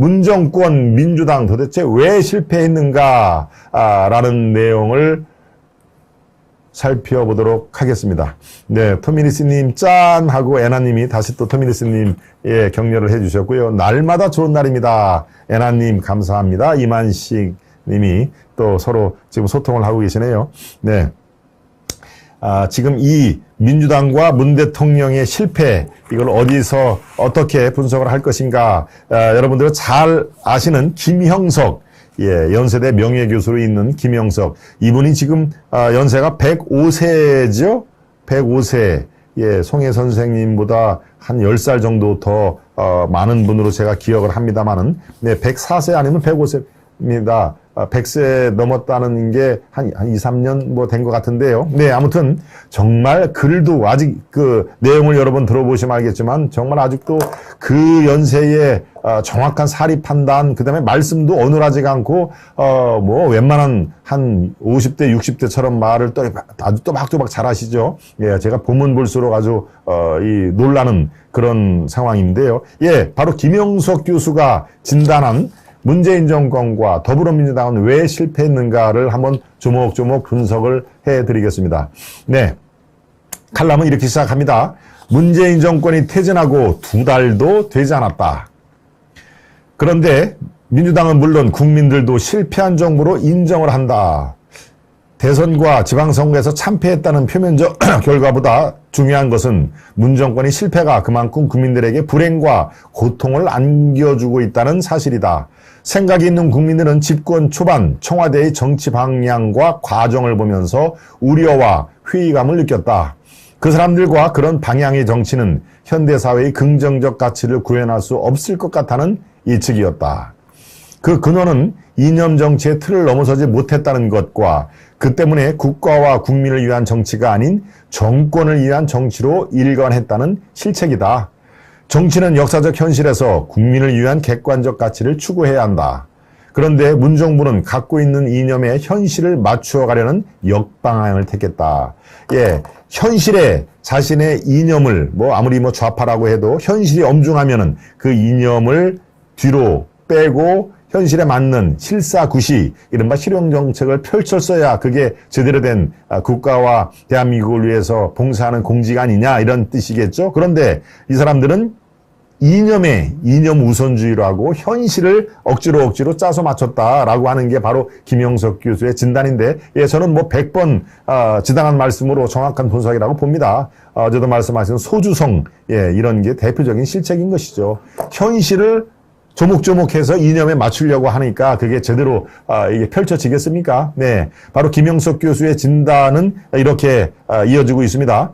문정권 민주당 도대체 왜 실패했는가 라는 내용을 살펴보도록 하겠습니다. 네, 터미니스님 짠 하고 애나님이 다시 또 터미니스님의 격려를 해주셨고요. 날마다 좋은 날입니다. 애나님 감사합니다. 이만식 님이 또 서로 지금 소통을 하고 계시네요. 네. 지금 이 민주당과 문 대통령의 실패, 이걸 어디서 어떻게 분석을 할 것인가, 여러분들은 잘 아시는 김형석, 연세대 명예교수로 있는 김형석, 이분이 지금 연세가 105세죠? 105세. 송혜 선생님보다 한 10살 정도 더 많은 분으로 제가 기억을 합니다만은, 네, 104세 아니면 105세입니다. 100세 넘었다는 게 한 2, 3년 뭐 된 것 같은데요. 네, 아무튼 정말 글도 아직 그 내용을 여러 번 들어보시면 알겠지만 정말 아직도 그 연세에 정확한 사리 판단, 그 다음에 말씀도 어눌하지가 않고 뭐 웬만한 한 50대, 60대처럼 말을 또 아주 또박또박 잘하시죠. 예, 제가 보면 볼수록 아주 이 놀라는 그런 상황인데요. 예, 바로 김영석 교수가 진단한 문재인 정권과 더불어민주당은 왜 실패했는가를 한번 조목조목 분석을 해드리겠습니다. 네, 칼럼은 이렇게 시작합니다. 문재인 정권이 퇴진하고 2달도 되지 않았다. 그런데 민주당은 물론 국민들도 실패한 정부로 인정을 한다. 대선과 지방선거에서 참패했다는 표면적 결과보다 중요한 것은 문 정권의 실패가 그만큼 국민들에게 불행과 고통을 안겨주고 있다는 사실이다. 생각이 있는 국민들은 집권 초반 청와대의 정치 방향과 과정을 보면서 우려와 회의감을 느꼈다. 그 사람들과 그런 방향의 정치는 현대사회의 긍정적 가치를 구현할 수 없을 것 같다는 예측이었다. 그 근원은 이념 정치의 틀을 넘어서지 못했다는 것과 그 때문에 국가와 국민을 위한 정치가 아닌 정권을 위한 정치로 일관했다는 실책이다. 정치는 역사적 현실에서 국민을 위한 객관적 가치를 추구해야 한다. 그런데 문 정부는 갖고 있는 이념에 현실을 맞추어 가려는 역방향을 택했다. 예, 현실에 자신의 이념을 아무리 좌파라고 해도 현실이 엄중하면은 그 이념을 뒤로 빼고 현실에 맞는 실사구시, 이른바 실용정책을 펼쳤어야 그게 제대로 된 국가와 대한민국을 위해서 봉사하는 공직 아니냐, 이런 뜻이겠죠. 그런데 이 사람들은 이념 우선주의라고 현실을 억지로 짜서 맞췄다라고 하는 게 바로 김영석 교수의 진단인데, 예, 저는 100번 지당한 말씀으로 정확한 분석이라고 봅니다. 어제도 말씀하신 소주성, 예, 이런 게 대표적인 실책인 것이죠. 현실을 조목조목해서 이념에 맞추려고 하니까 그게 제대로 이게 펼쳐지겠습니까? 네, 바로 김영석 교수의 진단은 이렇게 이어지고 있습니다.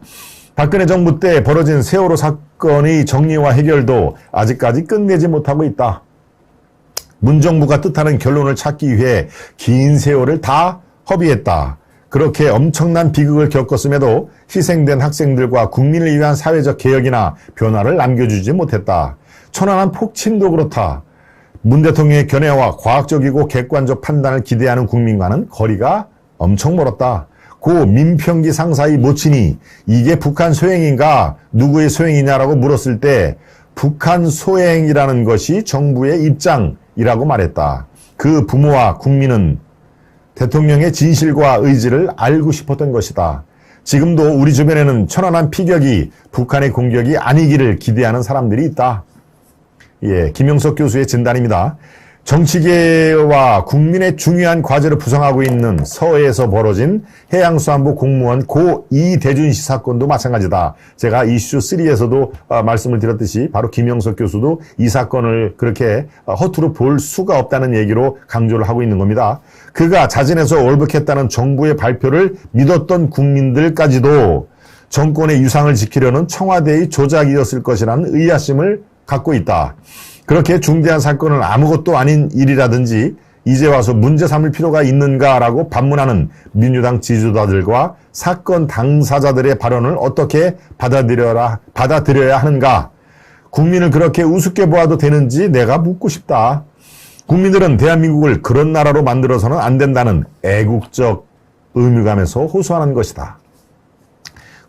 박근혜 정부 때 벌어진 세월호 사건의 정리와 해결도 아직까지 끝내지 못하고 있다. 문 정부가 뜻하는 결론을 찾기 위해 긴 세월을 다 허비했다. 그렇게 엄청난 비극을 겪었음에도 희생된 학생들과 국민을 위한 사회적 개혁이나 변화를 남겨주지 못했다. 천안함 폭침도 그렇다. 문 대통령의 견해와 과학적이고 객관적 판단을 기대하는 국민과는 거리가 엄청 멀었다. 고 민평기 상사의 모친이 이게 북한 소행인가 누구의 소행이냐라고 물었을 때 북한 소행이라는 것이 정부의 입장이라고 말했다. 그 부모와 국민은 대통령의 진실과 의지를 알고 싶었던 것이다. 지금도 우리 주변에는 천안함 피격이 북한의 공격이 아니기를 기대하는 사람들이 있다. 예, 김영석 교수의 진단입니다. 정치계와 국민의 중요한 과제를 부상하고 있는 서해에서 벌어진 해양수산부 공무원 고 이대준 씨 사건도 마찬가지다. 제가 이슈 3에서도 말씀을 드렸듯이 바로 김영석 교수도 이 사건을 그렇게 허투루 볼 수가 없다는 얘기로 강조를 하고 있는 겁니다. 그가 자진해서 월북했다는 정부의 발표를 믿었던 국민들까지도 정권의 유상을 지키려는 청와대의 조작이었을 것이라는 의아심을 갖고 있다. 그렇게 중대한 사건을 아무것도 아닌 일이라든지 이제 와서 문제 삼을 필요가 있는가라고 반문하는 민주당 지지자들과 사건 당사자들의 발언을 어떻게 받아들여야 하는가? 국민을 그렇게 우습게 보아도 되는지 내가 묻고 싶다. 국민들은 대한민국을 그런 나라로 만들어서는 안 된다는 애국적 의무감에서 호소하는 것이다.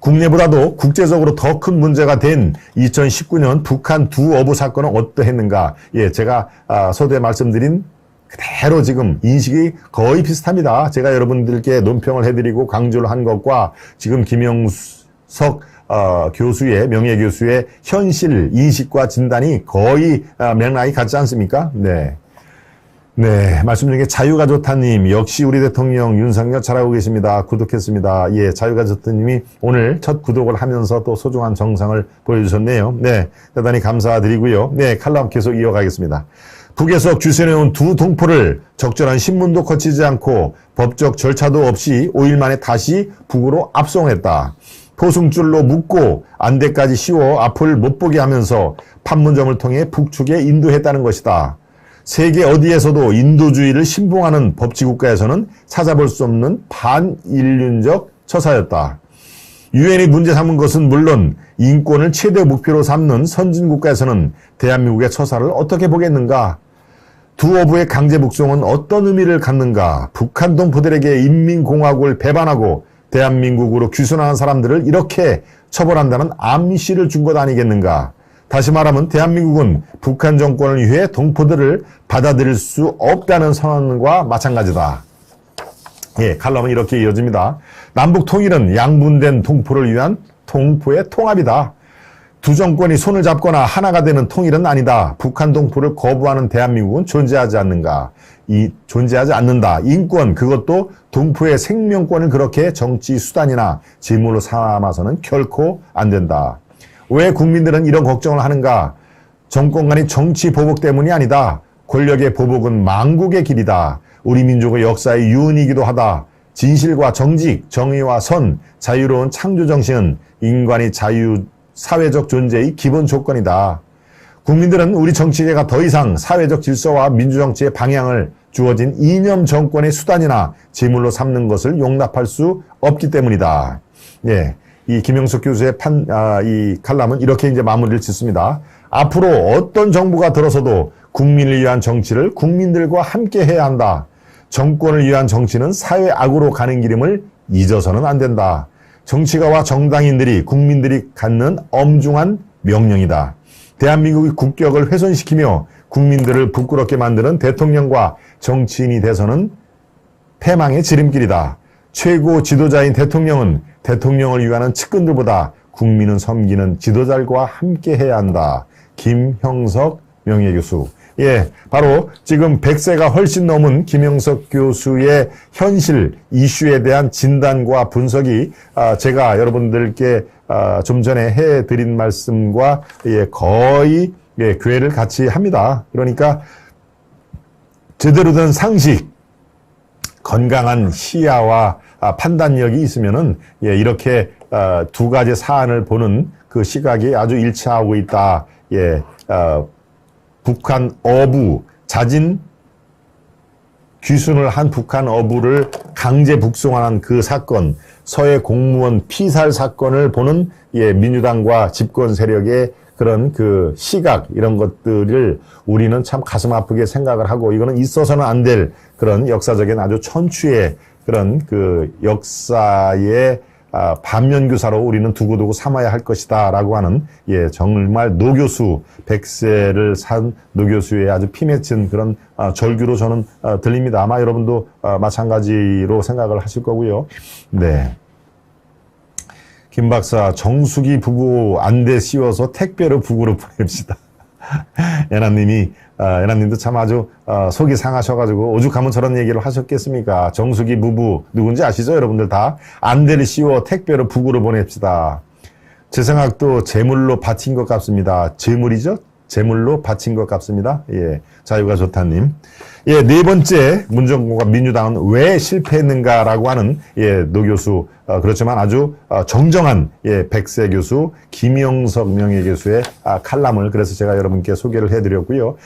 국내보다도 국제적으로 더 큰 문제가 된 2019년 북한 두 어부 사건은 어떠했는가? 예, 제가 서두에 말씀드린 그대로 지금 인식이 거의 비슷합니다. 제가 여러분들께 논평을 해드리고 강조를 한 것과 지금 김영석 교수의, 명예교수의 현실 인식과 진단이 거의 맥락이 같지 않습니까? 네. 네, 말씀 중에 자유가 좋다님, 역시 우리 대통령 윤석열 잘하고 계십니다. 구독했습니다. 예, 자유가 좋다님이 오늘 첫 구독을 하면서 또 소중한 정성을 보여주셨네요. 네, 대단히 감사드리고요. 네, 칼럼 계속 이어가겠습니다. 북에서 규선해온 두 동포를 적절한 신문도 거치지 않고 법적 절차도 없이 5일 만에 다시 북으로 압송했다. 포승줄로 묶고 안대까지 씌워 앞을 못 보게 하면서 판문점을 통해 북측에 인도했다는 것이다. 세계 어디에서도 인도주의를 신봉하는 법치국가에서는 찾아볼 수 없는 반인륜적 처사였다. 유엔이 문제 삼은 것은 물론 인권을 최대 목표로 삼는 선진국가에서는 대한민국의 처사를 어떻게 보겠는가? 두 어부의 강제 북송은 어떤 의미를 갖는가? 북한 동포들에게 인민공화국을 배반하고 대한민국으로 귀순하는 사람들을 이렇게 처벌한다는 암시를 준 것 아니겠는가? 다시 말하면 대한민국은 북한 정권을 위해 동포들을 받아들일 수 없다는 선언과 마찬가지다. 예, 칼럼은 이렇게 이어집니다. 남북 통일은 양분된 동포를 위한 동포의 통합이다. 두 정권이 손을 잡거나 하나가 되는 통일은 아니다. 북한 동포를 거부하는 대한민국은 존재하지 않는가? 존재하지 않는다. 인권, 그것도 동포의 생명권을 그렇게 정치 수단이나 재물로 삼아서는 결코 안 된다. 왜 국민들은 이런 걱정을 하는가? 정권 간의 정치 보복 때문이 아니다. 권력의 보복은 망국의 길이다. 우리 민족의 역사의 유언이기도 하다. 진실과 정직, 정의와 선, 자유로운 창조 정신은 인간의 사회적 존재의 기본 조건이다. 국민들은 우리 정치계가 더 이상 사회적 질서와 민주정치의 방향을 주어진 이념 정권의 수단이나 제물로 삼는 것을 용납할 수 없기 때문이다. 예. 이 김영석 교수의 이 칼럼은 이렇게 이제 마무리를 짓습니다. 앞으로 어떤 정부가 들어서도 국민을 위한 정치를 국민들과 함께 해야 한다. 정권을 위한 정치는 사회 악으로 가는 길임을 잊어서는 안 된다. 정치가와 정당인들이 국민들이 갖는 엄중한 명령이다. 대한민국의 국격을 훼손시키며 국민들을 부끄럽게 만드는 대통령과 정치인이 돼서는 패망의 지름길이다. 최고 지도자인 대통령은 대통령을 위하는 측근들보다 국민은 섬기는 지도자들과 함께 해야 한다. 김형석 명예교수. 예, 바로 지금 100세가 훨씬 넘은 김영석 교수의 현실 이슈에 대한 진단과 분석이 제가 여러분들께 좀 전에 해드린 말씀과 거의 궤를 같이 합니다. 그러니까 제대로 된 상식, 건강한 시야와 판단력이 있으면은 이렇게 두 가지 사안을 보는 그 시각이 아주 일치하고 있다. 북한 어부, 자진 귀순을 한 북한 어부를 강제 북송하는 그 사건, 서해 공무원 피살 사건을 보는 민주당과 집권 세력의 그런 그 시각, 이런 것들을 우리는 참 가슴 아프게 생각을 하고, 이거는 있어서는 안 될 그런 역사적인 아주 천추의 그런 그 역사의 반면교사로 우리는 두고두고 삼아야 할 것이다 라고 하는 정말 노교수, 100세를 산 노교수의 아주 피맺힌 그런 절규로 저는 들립니다. 아마 여러분도 마찬가지로 생각을 하실 거고요. 네. 김 박사, 정수기 부부 안대 씌워서 택배로 북으로 보냅시다. 애나님도 참 아주 속이 상하셔가지고 오죽하면 저런 얘기를 하셨겠습니까? 정수기 부부 누군지 아시죠? 여러분들 다 안대를 씌워 택배로 북으로 보냅시다. 제 생각도 제물로 바친 것 같습니다. 제물이죠? 제물로 바친 것 같습니다. 예, 자유가 좋다님. 예, 네 번째 문정권과 민주당은 왜 실패했는가라고 하는 노교수, 그렇지만 아주 정정한 100세 교수 김영석 명예교수의 칼럼을 그래서 제가 여러분께 소개를 해드렸고요.